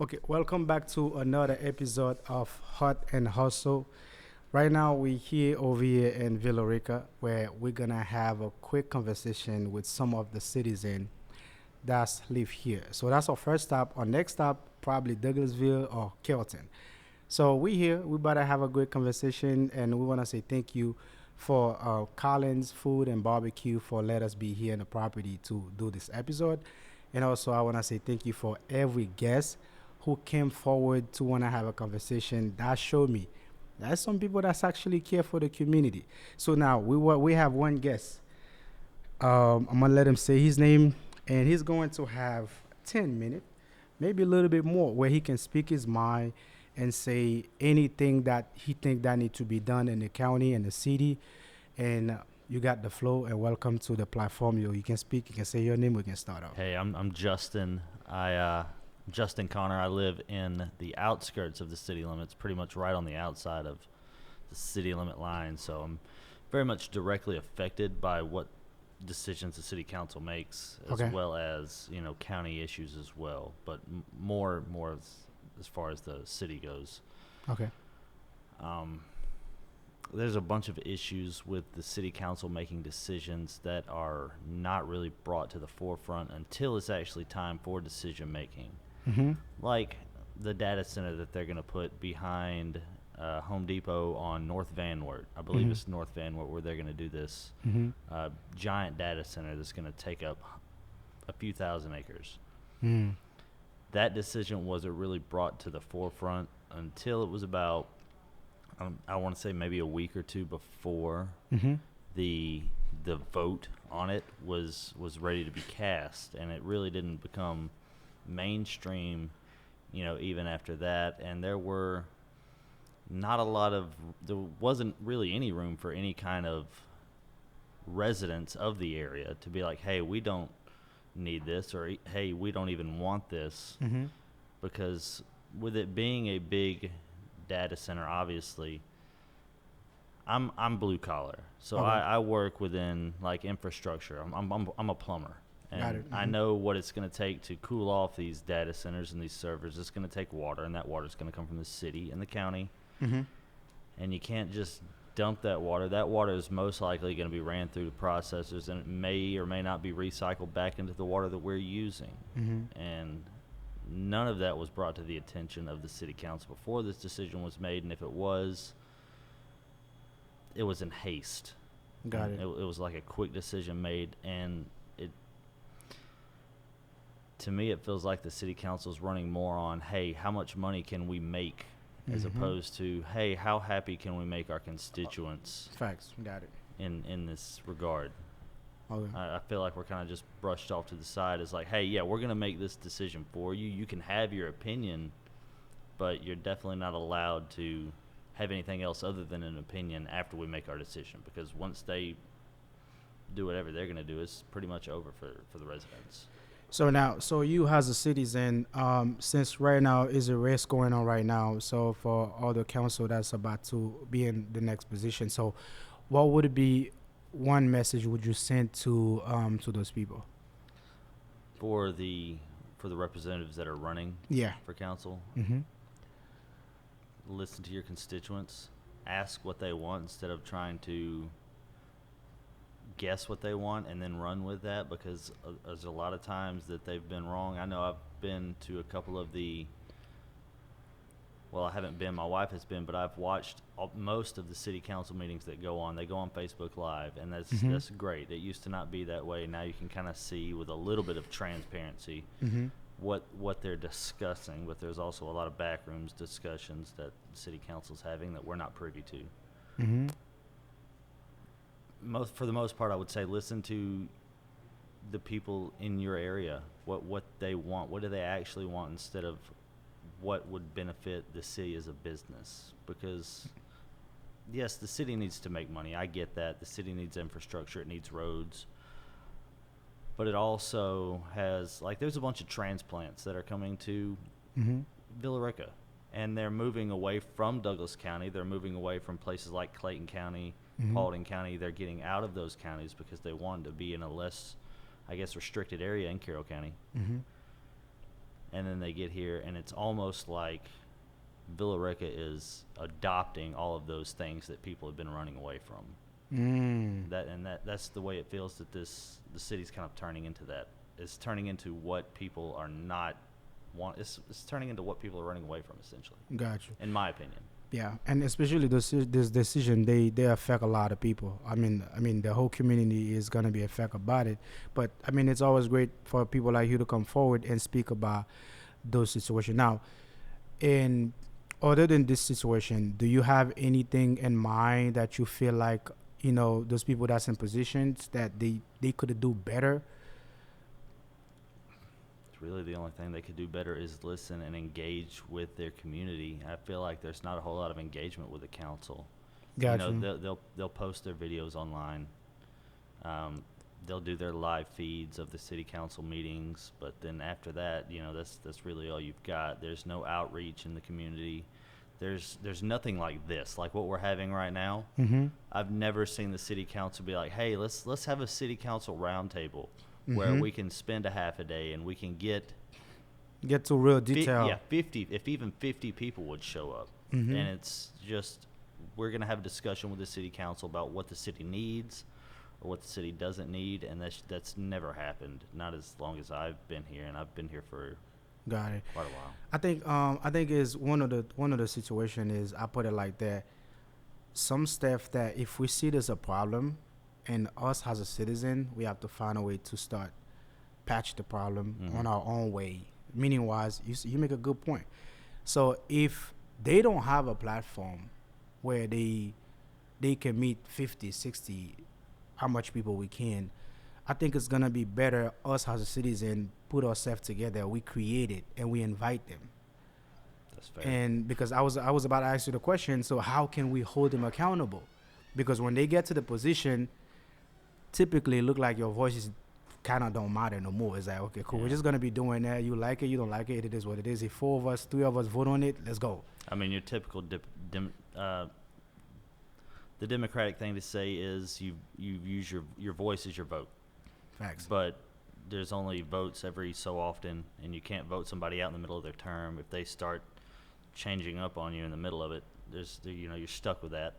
Okay, welcome back to another episode of Hot and Hustle. Right now, we're here over here in Villa Rica, where we're gonna have a quick conversation with some of the citizens that live here. So that's our first stop. Our next stop, probably Douglasville or Kelton. So we here, we about to have a great conversation, and we want to say thank you for Collins Food and Barbecue for let us be here in the property to do this episode, and also I want to say thank you for every guest who came forward to want to have a conversation. That showed me there's some people that's actually care for the community. So now we have one guest. I'm gonna let him say his name, and he's going to have 10 minutes, maybe a little bit more, where he can speak his mind and say anything that he think that need to be done in the county and the city. And you got the flow, and welcome to the platform. You can speak. You can say your name. We can start off. Hey, I'm Justin. Justin Connor. I live in the outskirts of the city limits, pretty much right on the outside of the city limit line. So I'm very much directly affected by what decisions the city council makes, as Okay. well as county issues as well. But more as far as the city goes. Okay. Um, there's a bunch of issues with the city council making decisions that are not really brought to the forefront until it's actually time for decision making. Mm-hmm. Like the data center that they're going to put behind Home Depot on North Vanwart. I believe Mm-hmm. it's North Vanwart where they're going to do this Mm-hmm. giant data center that's going to take up a few thousand acres. Mm. That decision wasn't really brought to the forefront until it was about, I want to say maybe a week or two before Mm-hmm. the the vote on it was ready to be cast, and it really didn't become mainstream, even after that. And there wasn't really any room for any kind of residents of the area to be like, hey, we don't need this, or hey, we don't even want this, Mm-hmm. because with it being a big data center, obviously, I'm blue collar, so Okay. I work within like infrastructure. I'm a plumber, Got and it. I Mm-hmm. know what it's going to take to cool off these data centers and these servers. It's going to take water, and that water is going to come from the city and the county, Mm-hmm. and you can't just dump that water. That water is most likely going to be ran through the processors, and it may or may not be recycled back into the water that we're using. Mm-hmm. And none of that was brought to the attention of the city council before this decision was made, and if it was in haste. Got And it. it was like a quick decision made, and it to me it feels like the city council is running more on, hey, how much money can we make, as Mm-hmm. opposed to, hey, how happy can we make our constituents Facts. Got it. in this regard. Okay. I feel like we're kind of just brushed off to the side as like, hey, yeah, we're going to make this decision for you. You can have your opinion, but you're definitely not allowed to have anything else other than an opinion after we make our decision, because once they do whatever they're going to do, it's pretty much over for the residents. So now, so you as a citizen, since right now is a race going on right now, so for all the council that's about to be in the next position, so what would be one message would you send to those people? For the representatives that are running Yeah. for council, Mm-hmm. listen to your constituents, ask what they want instead of trying to guess what they want and then run with that, because there's a lot of times that they've been wrong. I know I've been to a couple of well, I haven't been, my wife has been, but I've watched most of the city council meetings that go on. They go on Facebook Live, and Mm-hmm. that's great. It used to not be that way. Now you can kind of see with a little bit of transparency Mm-hmm. what they're discussing, but there's also a lot of backrooms discussions that city council's having that we're not privy to. Mm-hmm. For the most part, I would say listen to the people in your area, what they want, what do they actually want, instead of what would benefit the city as a business. Because yes, the city needs to make money. I get that. The city needs infrastructure. It needs roads. But it also has, like, there's a bunch of transplants that are coming to Mm-hmm. Villa Rica, and they're moving away from Douglas County. They're moving away from places like Clayton County, Mm-hmm. Paulding County. They're getting out of those counties because they want to be in a less, I guess, restricted area in Carroll County. Mm-hmm. and then they get here, and it's almost like Villa Rica is adopting all of those things that people have been running away from. That's the way it feels that the city's kind of turning into that. It's turning into what people are not it's turning into what people are running away from, essentially. Gotcha. In my opinion. Yeah, and especially this decision, they affect a lot of people. I mean, the whole community is gonna be affected about it. But I mean, it's always great for people like you to come forward and speak about those situations. Now, in other than this situation, do you have anything in mind that you feel like those people that's in positions that they could do better? Really the only thing they could do better is listen and engage with their community. I feel like there's not a whole lot of engagement with the council. Gotcha. They'll post their videos online. They'll do their live feeds of the city council meetings, but then after that, that's really all you've got. There's no outreach in the community. There's nothing like this, like what we're having right now. Mm-hmm. I've never seen the city council be like, "Hey, let's have a city council roundtable." Where Mm-hmm. we can spend a half a day and we can get to real detail. 50, if even 50 people would show up. Mm-hmm. And it's just, we're going to have a discussion with the city council about what the city needs or what the city doesn't need, and that's never happened, not as long as I've been here, and I've been here for Got it. quite a while. I think is one of the situation is, I put it like that. Some stuff that if we see there's a problem, and us as a citizen, we have to find a way to start patch the problem on our own way. Meaning wise, you make a good point. So if they don't have a platform where they can meet 50, 60, how much people we can, I think it's gonna be better us as a citizen put ourselves together, we create it and we invite them. That's fair. And because I was about to ask you the question, so how can we hold them accountable? Because when they get to the position, typically it look like your voices kind of don't matter no more. It's like, okay, cool, we're just gonna be doing that. You like it, you don't like it, it is what it is. If 3 of us vote on it, let's go. I mean, your typical the Democratic thing to say is you use your voice as your vote. Facts. But there's only votes every so often, and you can't vote somebody out in the middle of their term. If they start changing up on you in the middle of it, you're stuck with that.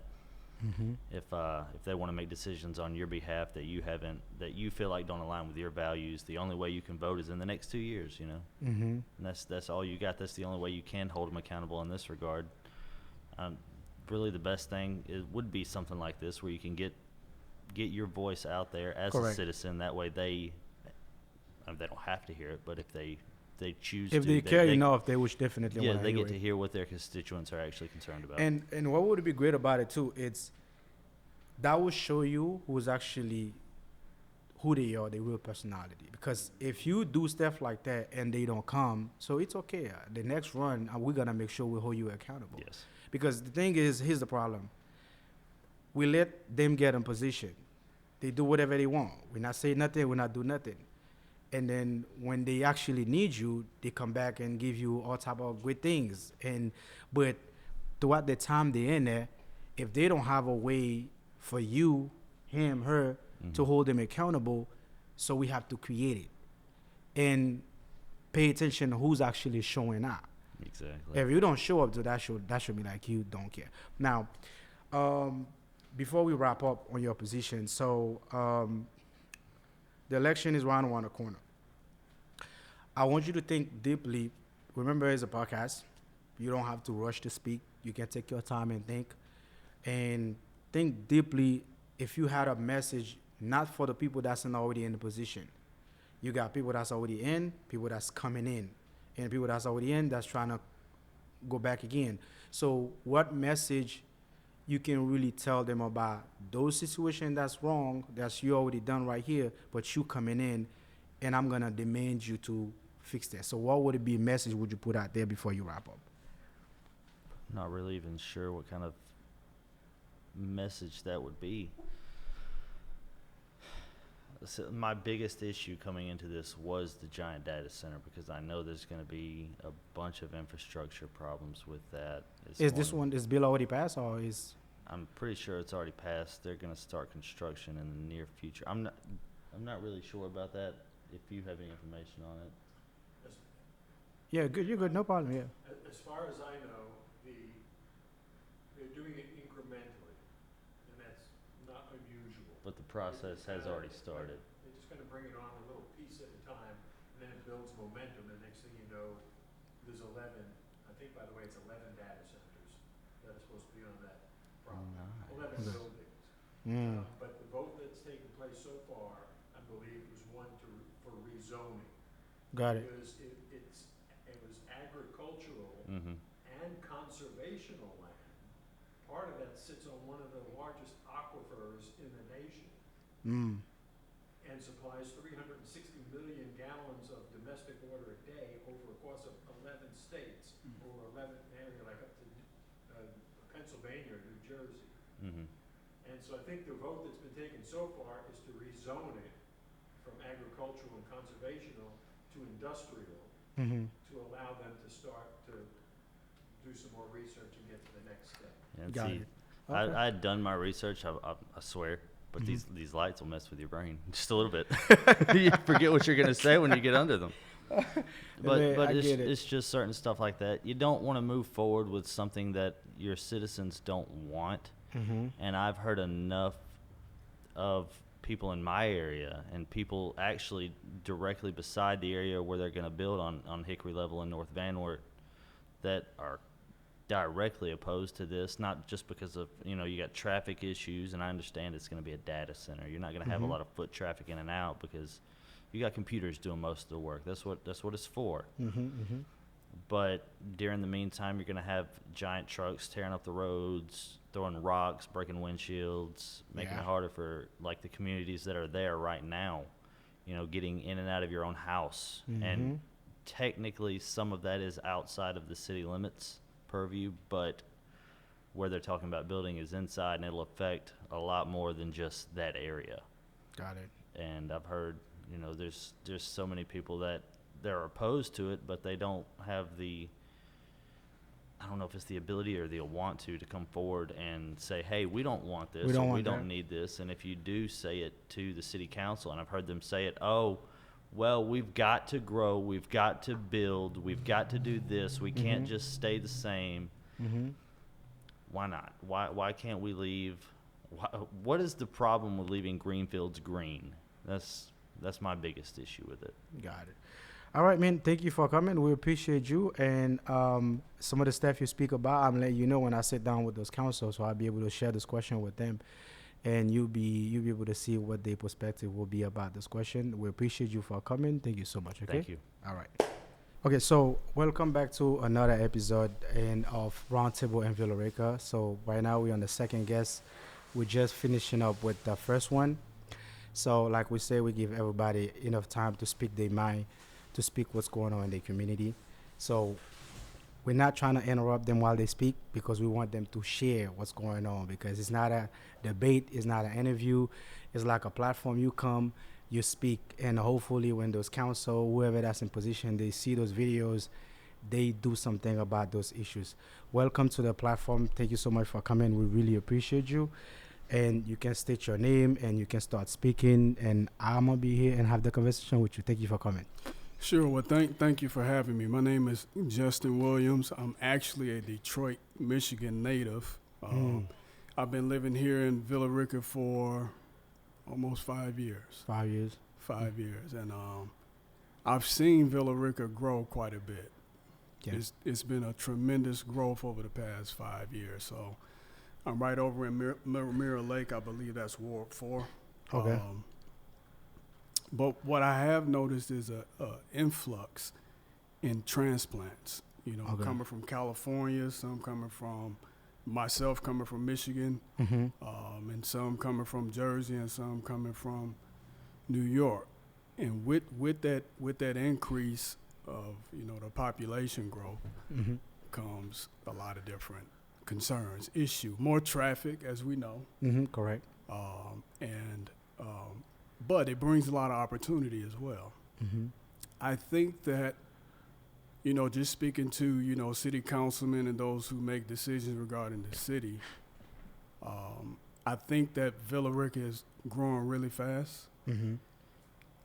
Mm-hmm. If they want to make decisions on your behalf that you feel like don't align with your values, the only way you can vote is in the next 2 years. Mm-hmm. And that's all you got. That's the only way you can hold them accountable in this regard. Really, the best thing would be something like this, where you can get your voice out there as Correct. a citizen. That way, they don't have to hear it, but if they choose If to, they care enough, they would definitely yeah, want they hear get to it. hear what their constituents are actually concerned about. And what would be great about it too, it's that will show you who's actually who they are, their real personality. Because if you do stuff like that and they don't come, so it's okay. The next run, we're gonna make sure we hold you accountable. Yes. Because the thing is, here's the problem. We let them get in position. They do whatever they want. We're not saying nothing, we're not doing nothing. And then when they actually need you, they come back and give you all type of great things. But throughout the time they're in there, if they don't have a way for you, him, her, to hold them accountable, so we have to create it. And pay attention to who's actually showing up. Exactly. If you don't show up to that should be like you don't care. Now, before we wrap up on your position, so the election is right around the corner. I want you to think deeply. Remember, it's a podcast. You don't have to rush to speak. You can take your time and think. And think deeply. If you had a message, not for the people that's already in the position. You got people that's already in, people that's coming in, and people that's already in that's trying to go back again. So what message you can really tell them about those situations that's wrong, that's you already done right here, but you coming in, and I'm going to demand you to fix that. So what would it be message would you put out there before you wrap up? Not really even sure what kind of message that would be. So my biggest issue coming into this was the giant data center, because I know there's going to be a bunch of infrastructure problems with that. Is bill already passed, or is? I'm pretty sure it's already passed. They're going to start construction in the near future. I'm not really sure about that. If you have any information on it. Yeah, good. You're good. No problem. Yeah. As far as I know, they're doing it incrementally, and that's not unusual. But the process has already started. They're just gonna bring it on a little piece at a time, and then it builds momentum, and next thing you know, there's 11, I think, by the way, it's 11 data centers that are supposed to be on that property. Nice. 11 Okay. buildings. But the vote that's taken place so far, I believe, was one for rezoning. Got it. Because it was agricultural Mm-hmm. and conservational land. Part of that sits on one of the largest aquifers in the nation Mm. and supplies 360 million gallons of domestic water a day over a course of 11 states, over 11 area like up to Pennsylvania or New Jersey. Mm-hmm. And so I think the vote that's been taken so far is to rezone it from agricultural and conservational to industrial, Mm-hmm. to allow them to start to do some more research and get to the next step. And Got see, it. Okay. I had done my research. I swear, but Mhm. these lights will mess with your brain just a little bit. You forget what you're gonna say when you get under them. Man, But I get it. it's just certain stuff like that. You don't want to move forward with something that your citizens don't want. Mm-hmm. And I've heard enough of people in my area and people actually directly beside the area where they're going to build on Hickory Level in North Van Wert that are directly opposed to this, not just because of, you got traffic issues, and I understand it's going to be a data center. You're not going to have a Mhm. lot of foot traffic in and out because you got computers doing most of the work. That's what it's for. Mm-hmm. Mm-hmm. But during the meantime, you're going to have giant trucks tearing up the roads, throwing rocks, breaking windshields, making Yeah. it harder for like the communities that are there right now, getting in and out of your own house. Mhm. And technically some of that is outside of the city limits purview, but where they're talking about building is inside, and it'll affect a lot more than just that area. Got it. And I've heard, there's so many people that they're opposed to it, but they don't have I don't know if it's the ability or the want to come forward and say, hey, we don't want this, We don't or we want don't that. need this. And if you do say it to the city council, and I've heard them say it, oh, well, we've got to grow, we've got to build, we've got to do this, we can't Mhm. just stay the same. Mm-hmm. Why not? Why can't we leave? What is the problem with leaving green fields green? That's my biggest issue with it. Got it. All right, man. Thank you for coming. We appreciate you. And some of the stuff you speak about, I'm letting you know when I sit down with those councils, so I'll be able to share this question with them, and you'll be able to see what their perspective will be about this question. We appreciate you for coming. Thank you so much. Okay. Thank you. All right. Okay, so welcome back to another episode of Roundtable in Villa Rica. So right now we're on the second guest. We're just finishing up with the first one. So like we say, we give everybody enough time to speak their mind, to speak what's going on in their community. So we're not trying to interrupt them while they speak because we want them to share what's going on, because it's not a debate, it's not an interview. It's like a platform. You come, you speak, and hopefully when those council, whoever that's in position, they see those videos, they do something about those issues. Welcome to the platform. Thank you so much for coming. We really appreciate you. And you can state your name and you can start speaking, and I'm gonna be here and have the conversation with you. Thank you for coming. Sure. Well, thank you for having me. My name is Justin Williams. I'm actually a Detroit, Michigan native. I've been living here in Villa Rica for almost 5 years. 5 years. 5 years, and I've seen Villa Rica grow quite a bit. Yeah. It's been a tremendous growth over the past 5 years. So I'm right over in Mirror Lake. I believe that's Ward 4. Okay. But what I have noticed is a influx in transplants. Okay. Coming from California, some coming from myself, coming from Michigan, Mm-hmm. and some coming from Jersey, and some coming from New York. And with that increase of the population growth Mm-hmm. comes a lot of different concerns, more traffic, as we know, Mm-hmm. Correct. but it brings a lot of opportunity as well. Mm-hmm. I think that, just speaking to, city councilmen and those who make decisions regarding the city, I think that Villa Rica is growing really fast. Mm-hmm.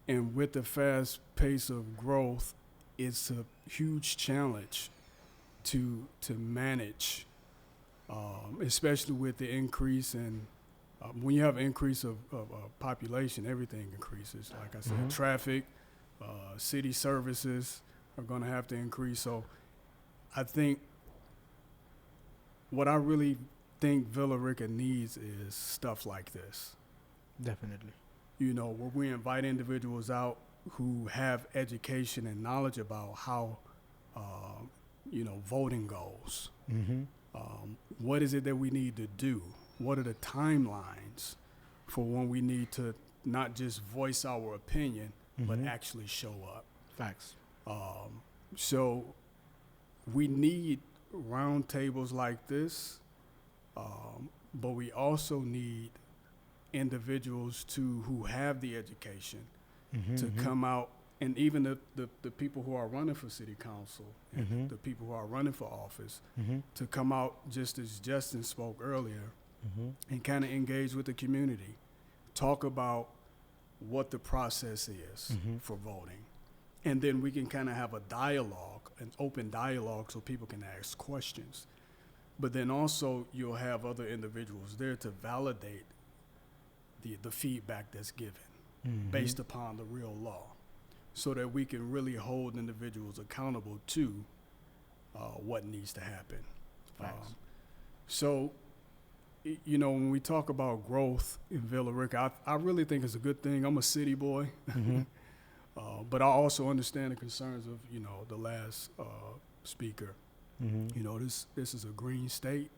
And with the fast pace of growth, it's a huge challenge to manage, especially with the increase in when you have increase of population, everything increases. Like I said, traffic, city services are going to have to increase. So I think what I really think Villa Rica needs is stuff like this. Definitely. You know, where we invite individuals out who have education and knowledge about how, voting goes. Mm-hmm. What is it that we need to do? What are the timelines for when we need to not just voice our opinion, but actually show up? Facts. So we need roundtables like this, but we also need individuals who have the education to come out, and even the people who are running for city council and the people who are running for office to come out, just as Justin spoke earlier, and kind of engage with the community, talk about what the process is for voting. And then we can kind of have a dialogue, an open dialogue, so people can ask questions. But then also you'll have other individuals there to validate the feedback that's given based upon the real law, so that we can really hold individuals accountable to what needs to happen. So, when we talk about growth in Villa Rica, I really think it's a good thing. I'm a city boy. But I also understand the concerns of, the last speaker. This is a green state.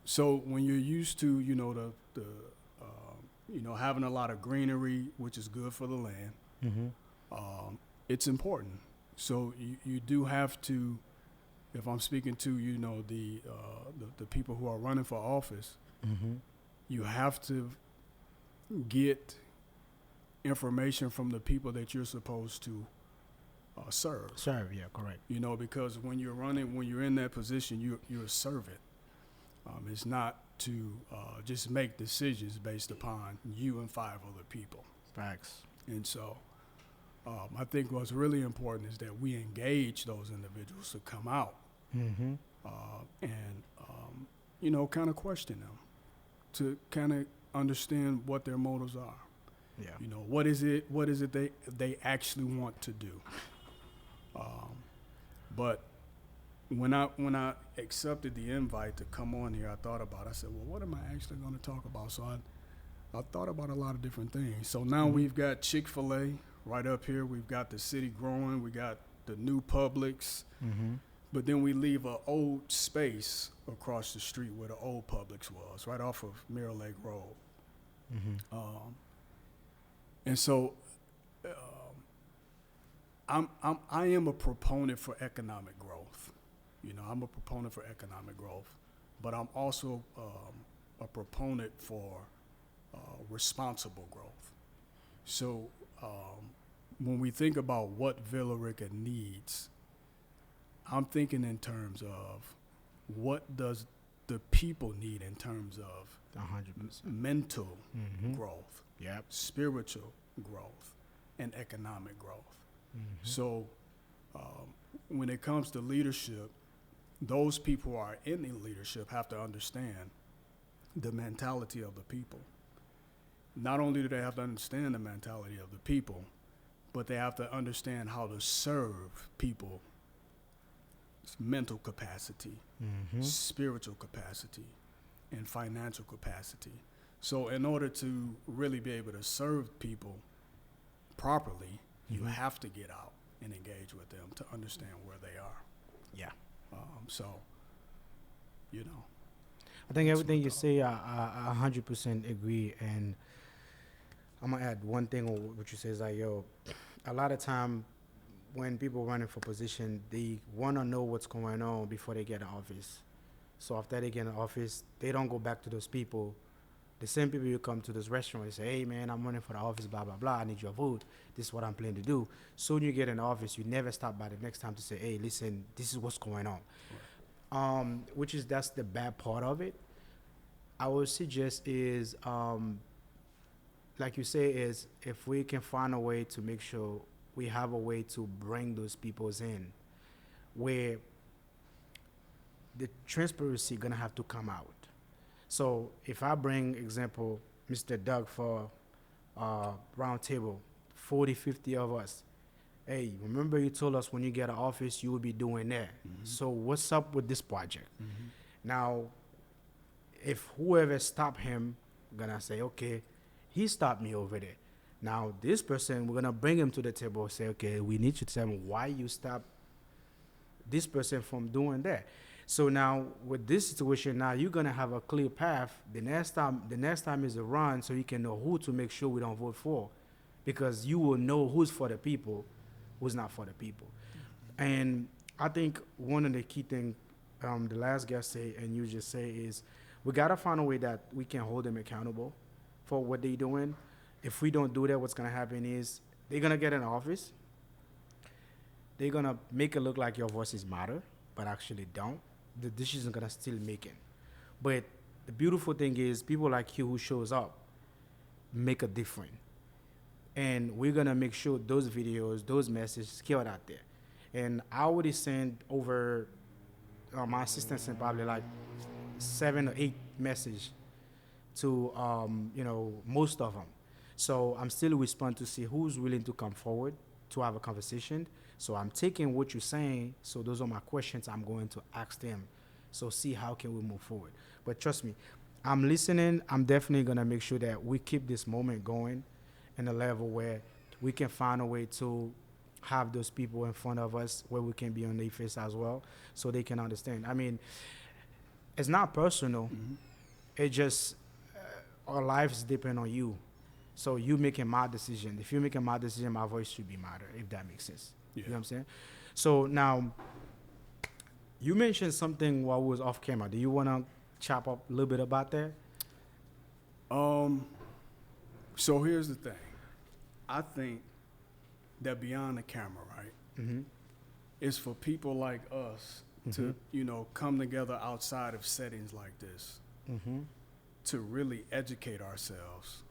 So when you're used to, having a lot of greenery, which is good for the land, it's important. So you do have to, if I'm speaking to, the people who are running for office, you have to get information from the people that you're supposed to serve. Serve, yeah, correct. Because when you're in that position, you're a servant. It's not to just make decisions based upon you and 5 other people. Facts. And so I think what's really important is that we engage those individuals to come out and kind of question them, to kind of understand what their motives are. Yeah. What is it they actually want to do? But when I accepted the invite to come on here, I said, well, what am I actually going to talk about? So I thought about a lot of different things. So now we've got Chick-fil-A right up here. We've got the city growing. We got the new Publix. But then we leave an old space across the street where the old Publix was, right off of Mirror Lake Road. And so I am a proponent for economic growth. I'm a proponent for economic growth, but I'm also a proponent for responsible growth. So when we think about what Villa Rica needs, I'm thinking in terms of what does the people need in terms of 100%. mental growth, Yep. spiritual growth, and economic growth. So when it comes to leadership, those people who are in the leadership have to understand the mentality of the people. Not only do they have to understand the mentality of the people, but they have to understand how to serve people. Mental capacity, spiritual capacity, and financial capacity. So in order to really be able to serve people properly, you have to get out and engage with them to understand where they are. Yeah. I think everything you say, I 100% agree. And I'm going to add one thing on what you say is like, a lot of time when people running for position, they want to know what's going on before they get in office. So after they get in office, they don't go back to those people. The same people who come to this restaurant and say, hey, man, I'm running for the office, blah, blah, blah. I need your vote. This is what I'm planning to do. Soon you get in office, you never stop by the next time to say, hey, listen, this is what's going on. Right. That's the bad part of it. I would suggest is, like you say, is if we can find a way to make sure we have a way to bring those peoples in, where the transparency gonna have to come out. So if I bring example, Mr. Doug for round table, 40, 50 of us. Hey, remember you told us when you get an office you will be doing that. So what's up with this project? Now, if whoever stopped him, gonna say, okay, he stopped me over there. Now this person, we're gonna bring him to the table and say, okay, we need you to tell me why you stopped this person from doing that. So now with this situation, now you're gonna have a clear path. The next time is a run, so you can know who to make sure we don't vote for, because you will know who's for the people, who's not for the people. And I think one of the key things the last guest say and you just say is we gotta find a way that we can hold them accountable for what they're doing. If we don't do that, what's gonna happen is they're gonna get in office. They're gonna make it look like your voices matter, but actually don't. The decision gonna still make it. But the beautiful thing is people like you who shows up make a difference. And we're gonna make sure those videos, those messages get out there. And I already sent over my assistant sent probably like 7 or 8 messages to most of them. So I'm still responding to see who's willing to come forward to have a conversation. So I'm taking what you're saying. So those are my questions I'm going to ask them. So see how can we move forward. But trust me, I'm listening. I'm definitely gonna make sure that we keep this moment going in a level where we can find a way to have those people in front of us where we can be on their face as well, so they can understand. I mean, it's not personal. It just our lives depend on you. So you making my decision. If you're making my decision, my voice should be matter, if that makes sense. Yeah. You know what I'm saying? So now, you mentioned something while we was off camera. Do you want to chop up a little bit about that? So here's the thing. I think that beyond the camera, right, is for people like us to, come together outside of settings like this to really educate ourselves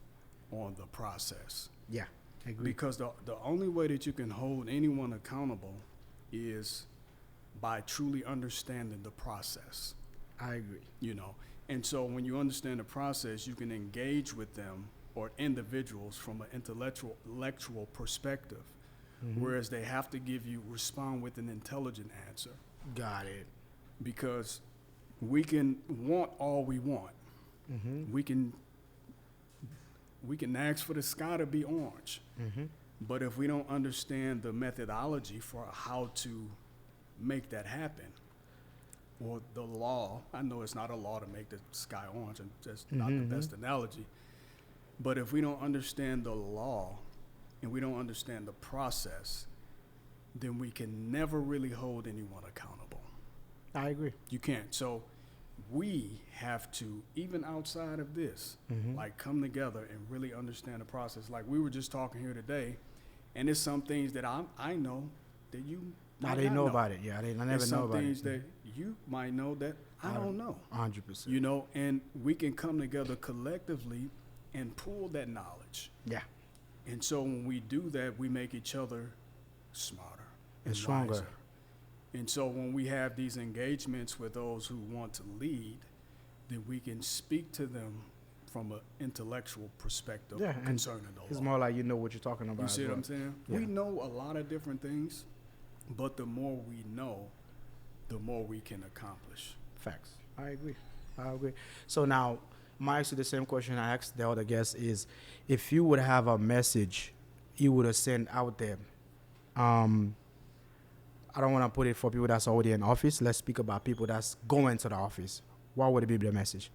on the process. Yeah, I agree. Because the only way that you can hold anyone accountable is by truly understanding the process. I agree. And so when you understand the process, you can engage with them or individuals from an intellectual perspective, whereas they have to respond with an intelligent answer. Got it. Because we can want all we want. We can ask for the sky to be orange. But if we don't understand the methodology for how to make that happen, or the law, I know it's not a law to make the sky orange, and that's not the best analogy, but if we don't understand the law and we don't understand the process, then we can never really hold anyone accountable. I agree. You can't. So we have to, even outside of this, like come together and really understand the process. Like we were just talking here today, and there's some things that I know that you I didn't know about it. Yeah, I never know about it. There's some things that you might know that I don't know. 100%. And we can come together collectively and pool that knowledge. Yeah. And so when we do that, we make each other smarter And stronger. wiser. And so when we have these engagements with those who want to lead, then we can speak to them from an intellectual perspective concerning the law. It's more like you know what you're talking about. You see what I'm saying? Yeah. We know a lot of different things, but the more we know, the more we can accomplish. Facts. I agree. So now, my ask you the same question I asked the other guest is, if you would have a message you would have sent out there, I don't want to put it for people that's already in office. Let's speak about people that's going to the office. What would it be the message?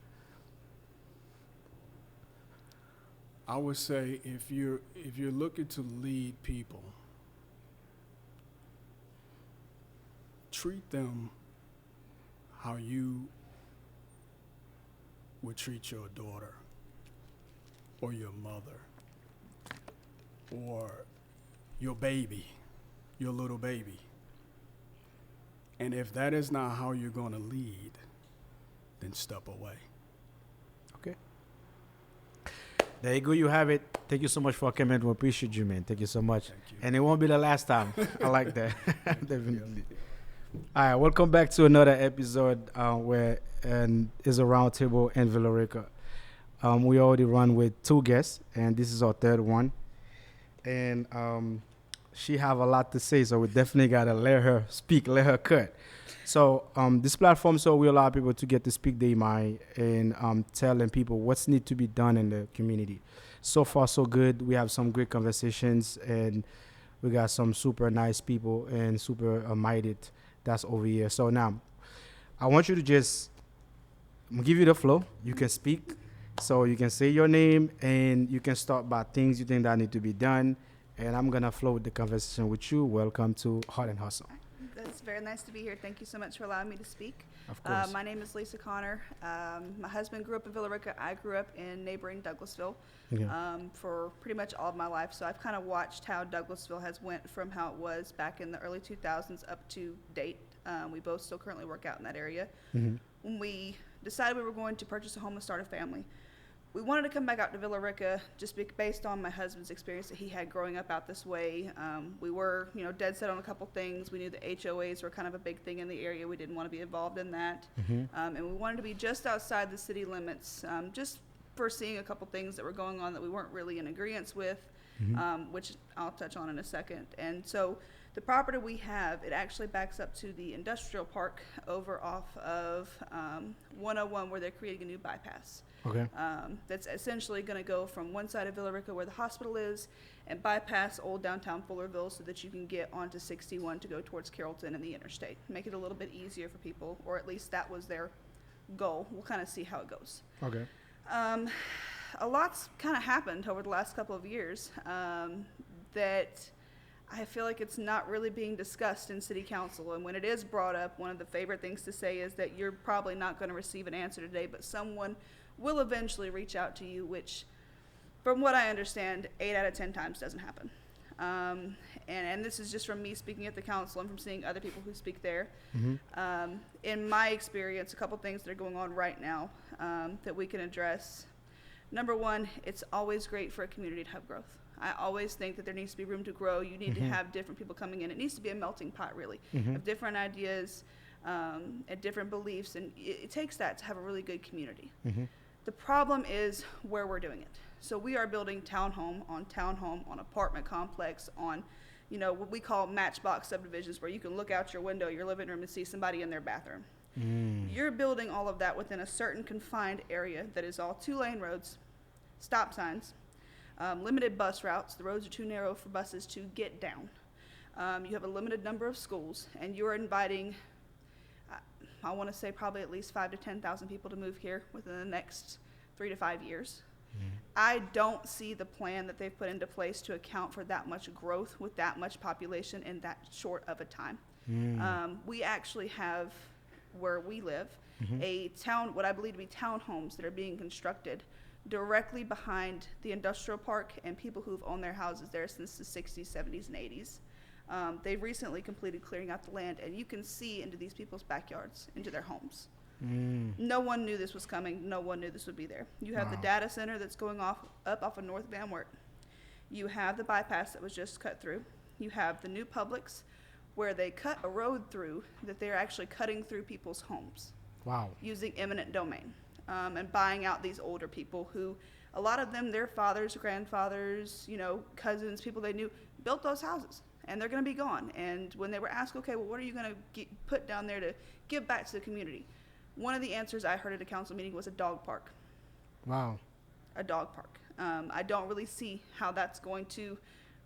I would say if you're looking to lead people, treat them how you would treat your daughter or your mother or your baby, your little baby. And if that is not how you're going to lead, then step away. Okay. There you go. You have it. Thank you so much for coming. We appreciate you, man. Thank you so much. Thank you. And it won't be the last time. I like that. Definitely. All right. Welcome back to another episode where is a roundtable in Villa Rica. We already run with 2 guests, and this is our 3rd one. And she have a lot to say, so we definitely gotta let her speak, let her cut. So this platform, so we allow people to get to speak their mind and telling people what's need to be done in the community. So far, so good. We have some great conversations, and we got some super nice people and super minded that's over here. So now, I want you to just I'm gonna give you the flow. You can speak, so you can say your name, and you can start by things you think that need to be done. And I'm gonna flow with the conversation with you. Welcome to Heart and Hustle. It's very nice to be here. Thank you so much for allowing me to speak. Of course. My name is Lisa Connor. My husband grew up in Villa Rica. I grew up in neighboring Douglasville for pretty much all of my life. So I've kind of watched how Douglasville has went from how it was back in the early 2000s up to date. We both still currently work out in that area. Mhm. When we decided we were going to purchase a home and start a family, we wanted to come back out to Villa Rica just based on my husband's experience that he had growing up out this way. We were, dead set on a couple things. We knew the HOAs were kind of a big thing in the area. We didn't want to be involved in that. And we wanted to be just outside the city limits, just foreseeing a couple things that were going on that we weren't really in agreement with, which I'll touch on in a second. And so the property we have, it actually backs up to the industrial park over off of 101 where they're creating a new bypass. Okay. That's essentially going to go from one side of Villa Rica where the hospital is and bypass old downtown Fullerville so that you can get onto 61 to go towards Carrollton and the interstate. Make it a little bit easier for people, or at least that was their goal. We'll kind of see how it goes. Okay. A lot's kind of happened over the last couple of years that I feel like it's not really being discussed in city council. And when it is brought up, one of the favorite things to say is that you're probably not going to receive an answer today, but someone will eventually reach out to you, which, from what I understand, 8 out of 10 times doesn't happen. And this is just from me speaking at the council and from seeing other people who speak there. In my experience, a couple things that are going on right now that we can address. Number one, it's always great for a community to have growth. I always think that there needs to be room to grow. You need to have different people coming in. It needs to be a melting pot, really, of different ideas and different beliefs. And it takes that to have a really good community. The problem is where we're doing it. So we are building townhome on apartment complex, on, what we call matchbox subdivisions, where you can look out your window, your living room, and see somebody in their bathroom. You're building all of that within a certain confined area that is all 2-lane roads, stop signs, limited bus routes. The roads are too narrow for buses to get down. You have a limited number of schools, and you're inviting, I want to say probably at least 5,000 to 10,000 people to move here within the next 3 to 5 years. I don't see the plan that they've put into place to account for that much growth with that much population in that short of a time. We actually have, where we live, what I believe to be townhomes that are being constructed directly behind the industrial park and people who've owned their houses there since the 60s, 70s, and 80s. They've recently completed clearing out the land, and you can see into these people's backyards, into their homes. No one knew this was coming. No one knew this would be there. You have the data center that's going up off of North Van Wert. You have the bypass that was just cut through. You have the new Publix, where they cut a road through that they're actually cutting through people's homes. Wow. Using eminent domain and buying out these older people who, a lot of them, their fathers, grandfathers, cousins, people they knew, built those houses. And they're going to be gone. And when they were asked, okay, well, what are you going to put down there to give back to the community? One of the answers I heard at a council meeting was a dog park. Wow. A dog park. I don't really see how that's going to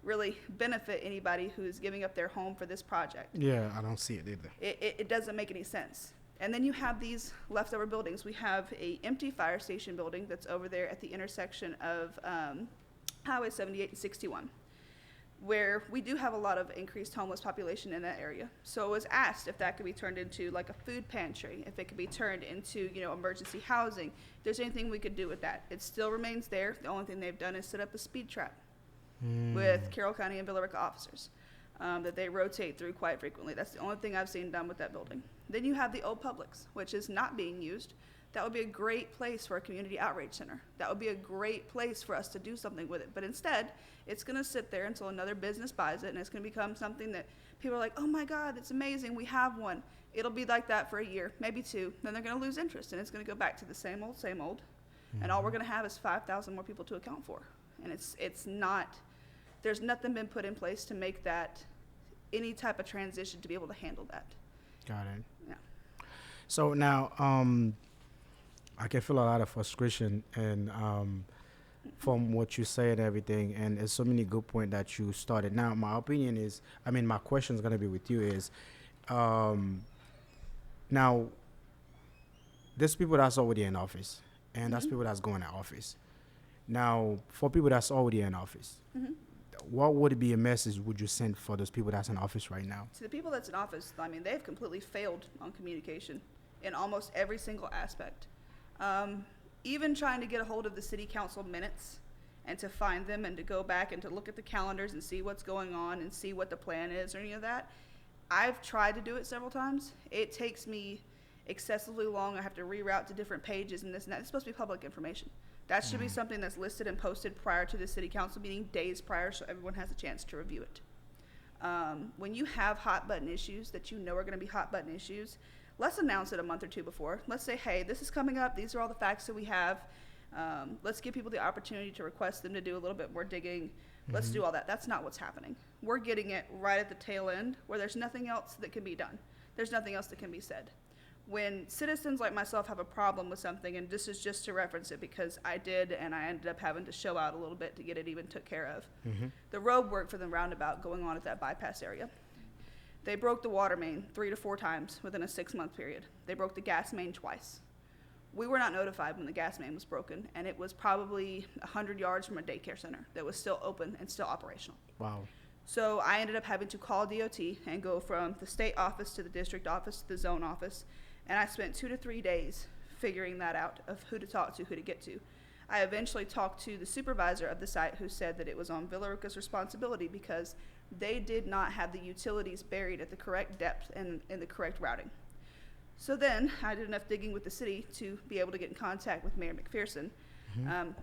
really benefit anybody who is giving up their home for this project. Yeah, I don't see it either. It doesn't make any sense. And then you have these leftover buildings. We have a empty fire station building that's over there at the intersection of Highway 78 and 61, where we do have a lot of increased homeless population in that area. So it was asked if that could be turned into like a food pantry, if it could be turned into, emergency housing, if there's anything we could do with that. It still remains there. The only thing they've done is set up a speed trap with Carroll County and Villa Rica officers that they rotate through quite frequently. That's the only thing I've seen done with that building. Then you have the old Publix, which is not being used. That would be a great place for a community outreach center. That would be a great place for us to do something with it. But instead, it's going to sit there until another business buys it, and it's going to become something that people are like, oh my God, it's amazing, we have one. It'll be like that for a year, maybe two. Then they're going to lose interest, and it's going to go back to the same old, same old. And all we're going to have is 5,000 more people to account for. And it's not, there's nothing been put in place to make that any type of transition to be able to handle that. Got it. Yeah. So now, I can feel a lot of frustration and from what you say and everything, and there's so many good points that you started. Now, my opinion is, my question is gonna be with you is, now, there's people that's already in office, and that's people that's going to office. Now, for people that's already in office, what would be a message would you send for those people that's in office right now? To the people that's in office, they've completely failed on communication in almost every single aspect. Even trying to get a hold of the city council minutes and to find them and to go back and to look at the calendars and see what's going on and see what the plan is or any of that. I've tried to do it several times. It takes me excessively long. I have to reroute to different pages and this and that. It's supposed to be public information. That should be something that's listed and posted prior to the city council meeting, days prior, so everyone has a chance to review it. When you have hot button issues that you know are going to be hot button issues, let's announce it a month or two before. Let's say, hey, this is coming up. These are all the facts that we have. Let's give people the opportunity to request them to do a little bit more digging. Let's do all that. That's not what's happening. We're getting it right at the tail end where there's nothing else that can be done. There's nothing else that can be said. When citizens like myself have a problem with something, and this is just to reference it because I did and I ended up having to show out a little bit to get it even took care of. The road work for the roundabout going on at that bypass area. They broke the water main 3 to 4 times within a 6-month period. They broke the gas main twice. We were not notified when the gas main was broken, and it was probably 100 yards from a daycare center that was still open and still operational. Wow. So I ended up having to call DOT and go from the state office to the district office to the zone office, and I spent 2 to 3 days figuring that out of who to talk to, who to get to. I eventually talked to the supervisor of the site who said that it was on Villa Rica's responsibility because they did not have the utilities buried at the correct depth and in the correct routing. So then I did enough digging with the city to be able to get in contact with Mayor McPherson.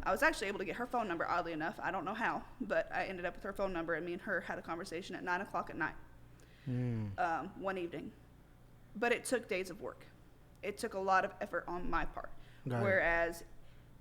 I was actually able to get her phone number, oddly enough. I don't know how, but I ended up with her phone number, and me and her had a conversation at 9 o'clock at night one evening. But it took days of work. It took a lot of effort on my part. Whereas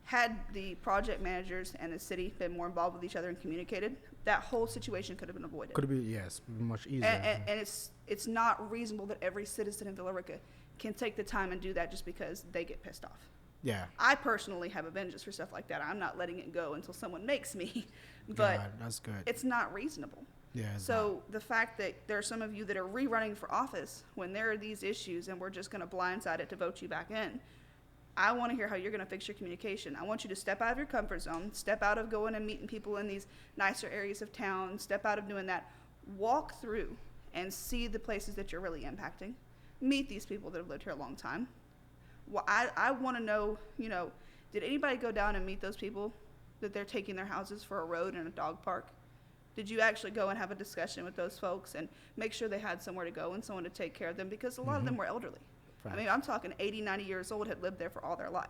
had the project managers and the city been more involved with each other and communicated, that whole situation could have been avoided. Could be, yes, much easier. And it's not reasonable that every citizen in Villa Rica can take the time and do that just because they get pissed off. Yeah. I personally have a vengeance for stuff like that. I'm not letting it go until someone makes me, but God, that's good. it's not reasonable. Yeah. So the fact that there are some of you that are rerunning for office when there are these issues and we're just going to blindside it to vote you back in, I want to hear how you're going to fix your communication. I want you to step out of your comfort zone, step out of going and meeting people in these nicer areas of town, step out of doing that. Walk through and see the places that you're really impacting. Meet these people that have lived here a long time. Well, I want to know, did anybody go down and meet those people that they're taking their houses for a road and a dog park? Did you actually go and have a discussion with those folks and make sure they had somewhere to go and someone to take care of them? Because a lot of them were elderly. Right. I'm talking 80, 90 years old, had lived there for all their life.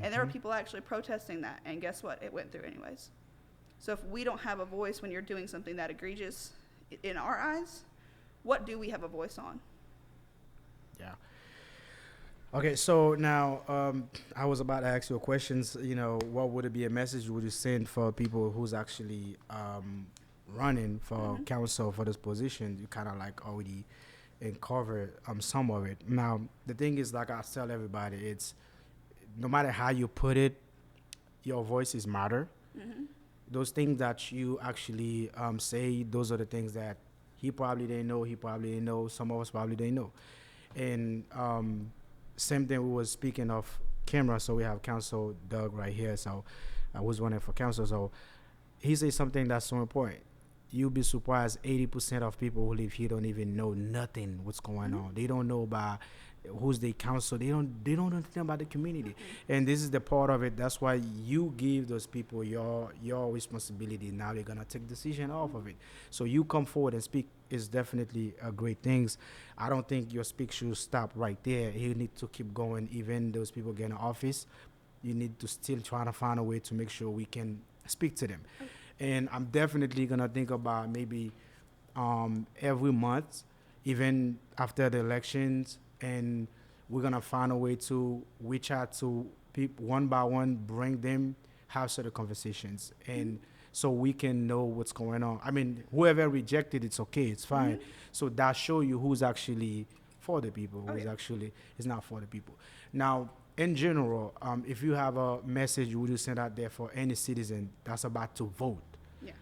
And there were people actually protesting that, and guess what? It went through anyways. So if we don't have a voice when you're doing something that egregious in our eyes, what do we have a voice on? Yeah. Okay, so now I was about to ask you questions. What would it be a message would you send for people who's actually running for council for this position? You kind of like already cover some of it. Now the thing is, like I tell everybody, it's no matter how you put it, your voices matter. Those things that you actually say, those are the things that he probably didn't know. Some of us probably didn't know. And same thing, we was speaking of camera, so we have Council Doug right here, so I was running for council. So he said something that's so important. You'll be surprised 80% of people who live here don't even know nothing what's going on. They don't know about who's the council. They don't know anything about the community. And this is the part of it. That's why you give those people your responsibility. Now they're gonna take decision off of it. So you come forward and speak is definitely a great things. I don't think your speak should stop right there. You need to keep going. Even those people get in office, you need to still try to find a way to make sure we can speak to them. And I'm definitely gonna think about maybe every month, even after the elections, and we're gonna find a way to reach out to people one by one, bring them, have sort of conversations, and so we can know what's going on. I mean, whoever rejected, it's okay, it's fine. So that show you who's actually for the people, Oh, who's yeah. actually is not for the people. Now, in general, if you have a message you would send out there for any citizen that's about to vote, Yeah.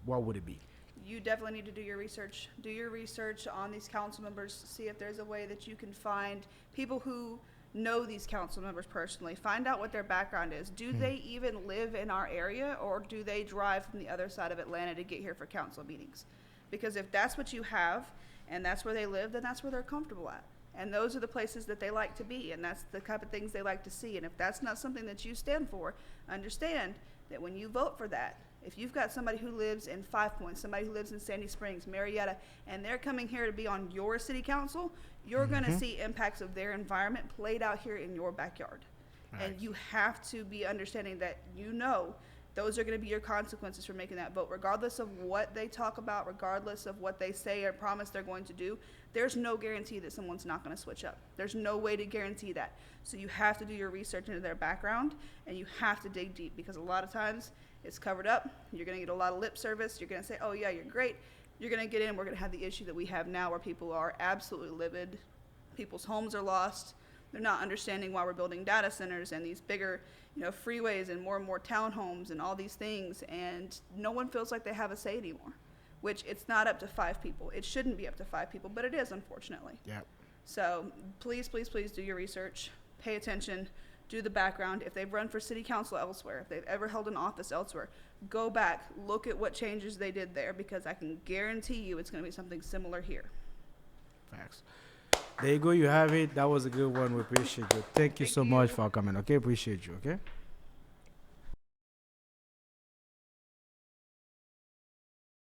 what would it be? You definitely need to do your research. Do your research on these council members. See if there's a way that you can find people who know these council members personally. Find out what their background is. Do they even live in our area, or do they drive from the other side of Atlanta to get here for council meetings? Because if that's what you have and that's where they live, then that's where they're comfortable at. And those are the places that they like to be, and that's the type of things they like to see. And if that's not something that you stand for, understand that when you vote for that, if you've got somebody who lives in Five Points, somebody who lives in Sandy Springs, Marietta, and they're coming here to be on your city council, you're going to see impacts of their environment played out here in your backyard. And you have to be understanding that those are going to be your consequences for making that vote. Regardless of what they talk about, regardless of what they say or promise they're going to do, there's no guarantee that someone's not going to switch up. There's no way to guarantee that. So you have to do your research into their background, and you have to dig deep, because a lot of times it's covered up. You're going to get a lot of lip service. You're going to say, oh, yeah, you're great. You're going to get in. We're going to have the issue that we have now where people are absolutely livid. People's homes are lost. They're not understanding why we're building data centers and these bigger, freeways and more townhomes and all these things. And no one feels like they have a say anymore, which it's not up to 5 people. It shouldn't be up to 5 people, but it is, unfortunately. Yeah. So please, please, please do your research. Pay attention. Do the background. If they've run for city council elsewhere, if they've ever held an office elsewhere, go back, look at what changes they did there, because I can guarantee you it's going to be something similar here. Facts. There you go. You have it. That was a good one. We appreciate you. Thank you Thank so you. much for coming. Okay, appreciate you. Okay.